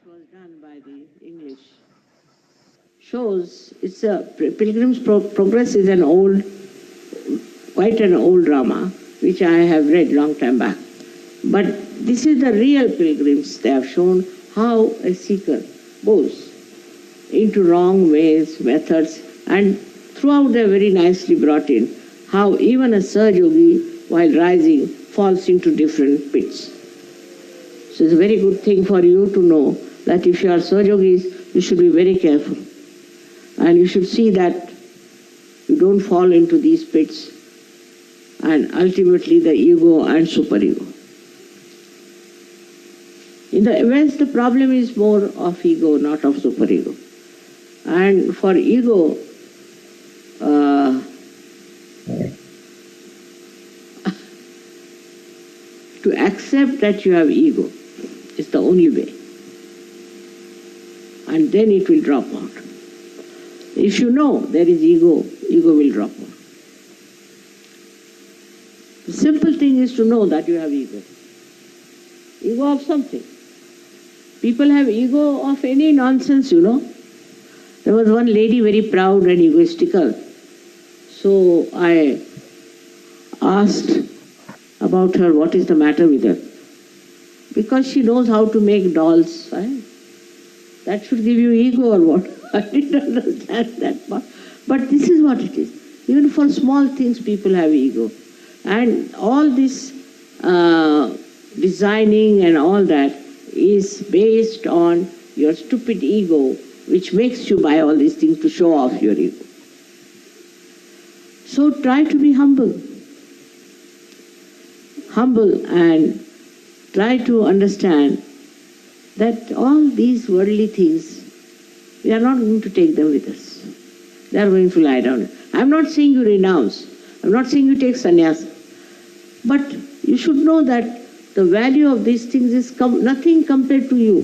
was done by the English shows it's a Pilgrim's Progress is quite an old drama, which I have read long time back. But this is the real pilgrims. They have shown how a seeker goes into wrong ways, methods, and throughout they are very nicely brought in how even a Saj Yogi, while rising, falls into different pits. So it's a very good thing for you to know that if you are Saj Yogis, you should be very careful. And you should see that you don't fall into these pits and ultimately the ego and superego. In the West, the problem is more of ego, not of superego. And for ego, to accept that you have ego is the only way. And then it will drop out. If you know there is ego, ego will drop out. The simple thing is to know that you have ego. Ego of something. People have ego of any nonsense, you know. There was one lady very proud and egoistical. So I asked about her, what is the matter with her? Because she knows how to make dolls. Right? That should give you ego or what? I didn't understand that part. But this is what it is. Even for small things, people have ego. And all this designing and all that is based on your stupid ego, which makes you buy all these things to show off your ego. So try to be humble. Humble and try to understand that all these worldly things, we are not going to take them with us. They are going to lie down. I am not saying you renounce. I am not saying you take sannyas. But you should know that the value of these things is nothing compared to you.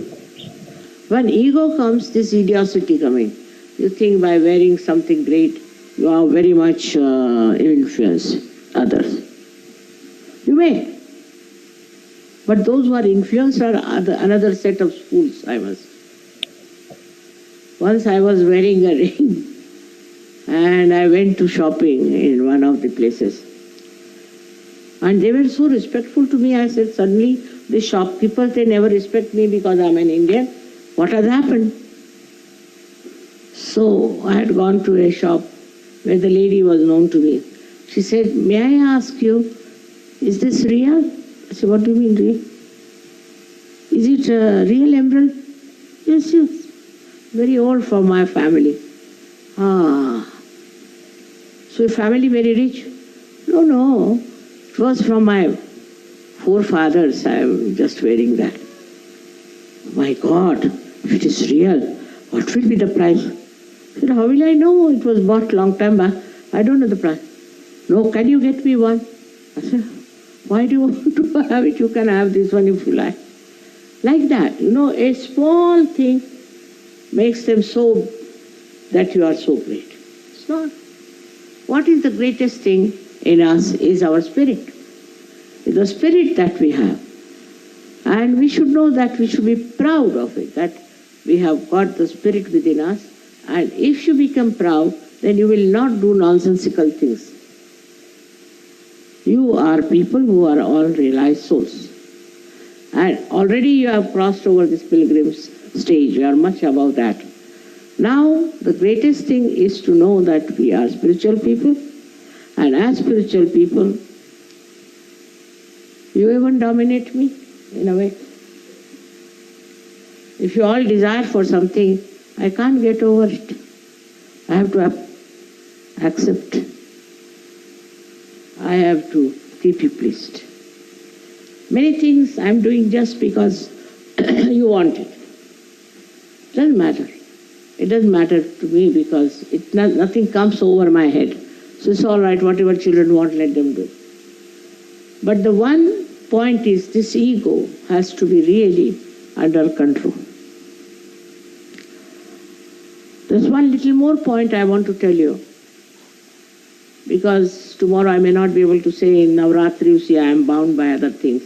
When ego comes, this idiocy coming. You think by wearing something great, you are very much influence others. You may. But those who are influenced are another set of fools, I must. Once I was wearing a ring and I went to shopping in one of the places. And they were so respectful to me. I said, suddenly the shopkeepers, they never respect me because I'm an Indian. What has happened? So I had gone to a shop where the lady was known to me. She said, may I ask you, is this real? I said, what do you mean real? Is it a real emerald? Yes, yes. Very old for my family. Ah. So your family very rich? No, no. It was from my forefathers. I am just wearing that. My God, if it is real, what will be the price? I said, how will I know? It was bought long time back. I don't know the price. No, can you get me one? I said, why do you want to have it? You can have this one if you like. Like that, you know, a small thing makes them so that you are so great. It's not. What is the greatest thing in us is our spirit. It's the spirit that we have. And we should know that we should be proud of it, that we have got the spirit within us. And if you become proud, then you will not do nonsensical things. You are people who are all realized souls. And already you have crossed over this pilgrim's stage. You are much above that. Now, the greatest thing is to know that we are spiritual people. And as spiritual people, you even dominate me, in a way. If you all desire for something, I can't get over it. I have to accept. I have to keep you pleased. Many things I'm doing just because you want it. Doesn't matter. It doesn't matter to me because nothing comes over my head. So it's all right, whatever children want, let them do. But the one point is this ego has to be really under control. There's one little more point I want to tell you. Because tomorrow I may not be able to say in Navratri, you see, I am bound by other things.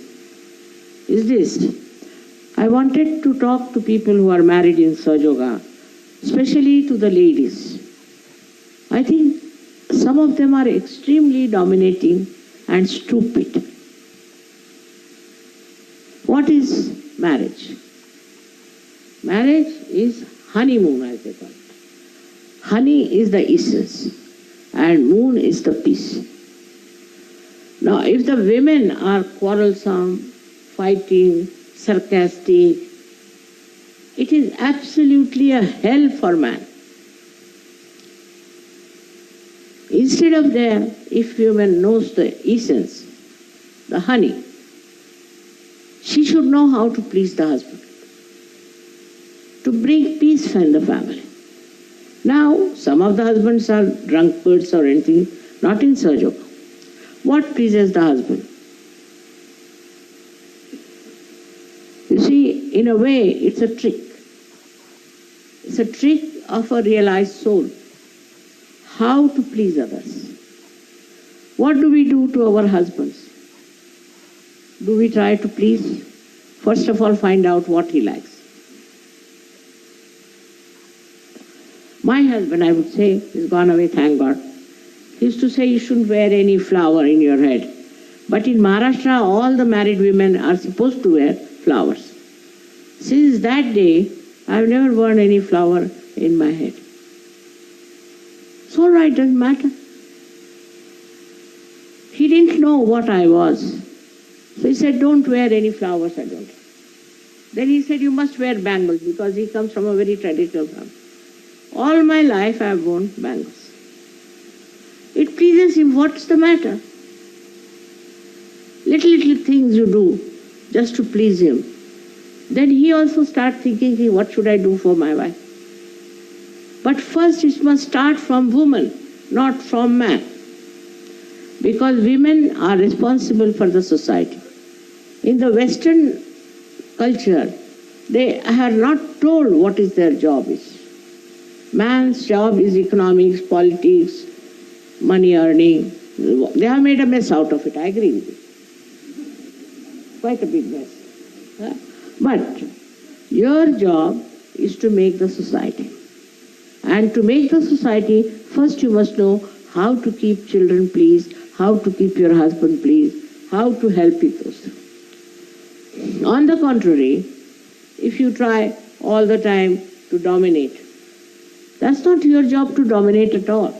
Is this. I wanted to talk to people who are married in Sajoga, especially to the ladies. I think some of them are extremely dominating and stupid. What is marriage? Marriage is honeymoon, as they call it. Honey is the essence and moon is the peace. Now, if the women are quarrelsome, fighting, sarcastic, it is absolutely a hell for man. Instead of there, if woman knows the essence, the honey, she should know how to please the husband, to bring peace in the family. Now, some of the husbands are drunkards or anything, not in Sajoga. What pleases the husband? You see, in a way, it's a trick. It's a trick of a realized soul. How to please others. What do we do to our husbands? Do we try to please? First of all, find out what he likes. My husband, I would say, is gone away, thank God. He used to say you shouldn't wear any flower in your head. But in Maharashtra, all the married women are supposed to wear flowers. Since that day, I've never worn any flower in my head. It's all right, doesn't matter. He didn't know what I was. So he said, don't wear any flowers, I don't. Then he said, you must wear bangles, because he comes from a very traditional family. All my life I have worn bangles. It pleases him, what's the matter? Little things you do just to please him. Then he also starts thinking, what should I do for my wife? But first it must start from woman, not from man. Because women are responsible for the society. In the Western culture, they are not told what is their job is. Man's job is economics, politics, money earning. They have made a mess out of it, I agree with you. Quite a big mess. But your job is to make the society. And to make the society, first you must know how to keep children pleased, how to keep your husband pleased, how to help people. On the contrary, if you try all the time to dominate, that's not your job to dominate at all.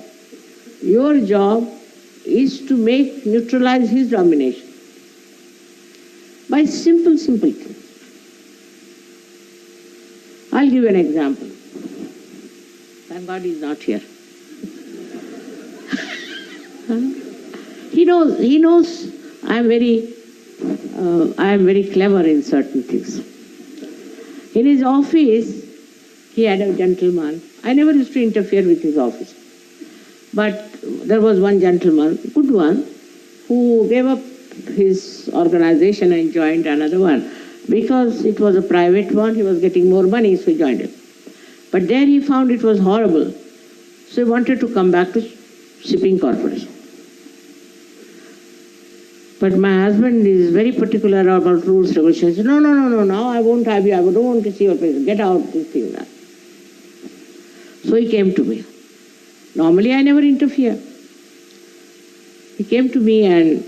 Your job is to neutralize his domination by simple things. I'll give an example. Thank God he's not here. He knows I am very clever in certain things. In his office, he had a gentleman. I never used to interfere with his office. But there was one gentleman, good one, who gave up his organization and joined another one. Because it was a private one, he was getting more money, so he joined it. But there he found it was horrible. So he wanted to come back to shipping corporation. But my husband is very particular about rules, regulations. He said, no, I won't have you. I don't want to see your face. Get out, this thing. So he came to me. Normally I never interfere. He came to me and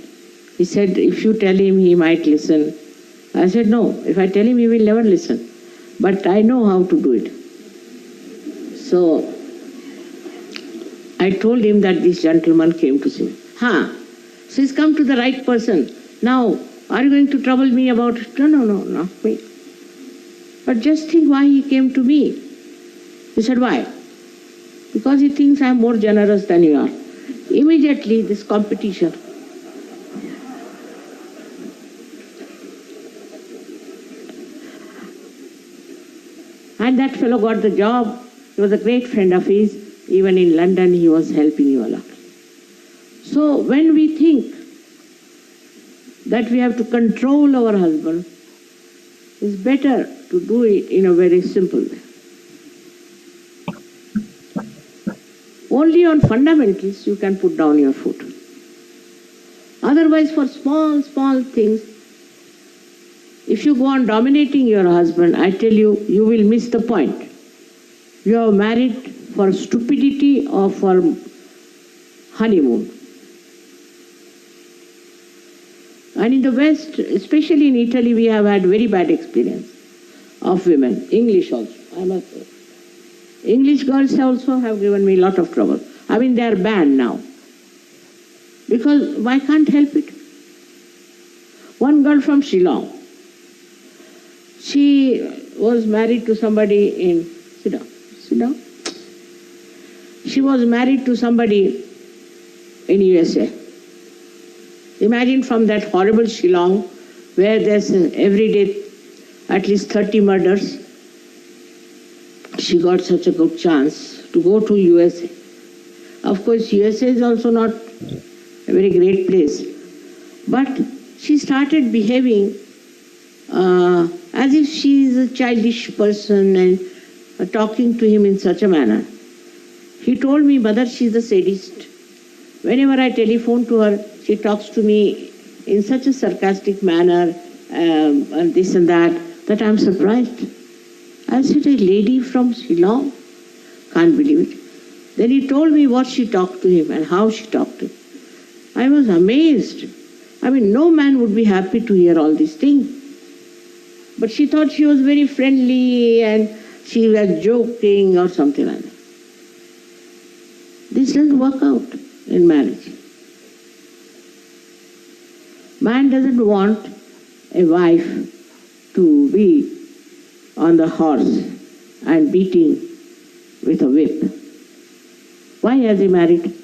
he said, if you tell him, he might listen. I said, no, if I tell him, he will never listen. But I know how to do it. So I told him that this gentleman came to see me. So he's come to the right person. Now, are you going to trouble me about it? No, not me. But just think why he came to me. He said, why? Because he thinks I'm more generous than you are. Immediately, this competition. And that fellow got the job. He was a great friend of his. Even in London, he was helping you a lot. So when we think that we have to control our husband, it's better to do it in a very simple way. Only on fundamentals you can put down your foot. Otherwise, for small things, If you go on dominating your husband, I tell you, you will miss the point. You are married for stupidity or for honeymoon. And in the West, especially in Italy, we have had very bad experience of women. English also, I must say. English girls also have given me a lot of trouble. I mean, they are banned now. Because I can't help it. One girl from Shillong, she was married to somebody in, sit down. She was married to somebody in USA. Imagine from that horrible Shillong, where there's every day at least 30 murders, she got such a good chance to go to USA. Of course, USA is also not a very great place. But she started behaving as if she is a childish person and talking to him in such a manner. He told me, Mother, she's a sadist. Whenever I telephone to her, she talks to me in such a sarcastic manner, and this and that I'm surprised. I said, a lady from Shillong? Can't believe it. Then he told me what she talked to him and how she talked to him. I was amazed. I mean, no man would be happy to hear all these things. But she thought she was very friendly and she was joking or something like that. This doesn't work out in marriage. Man doesn't want a wife to be on the horse and beating with a whip. Why has he married?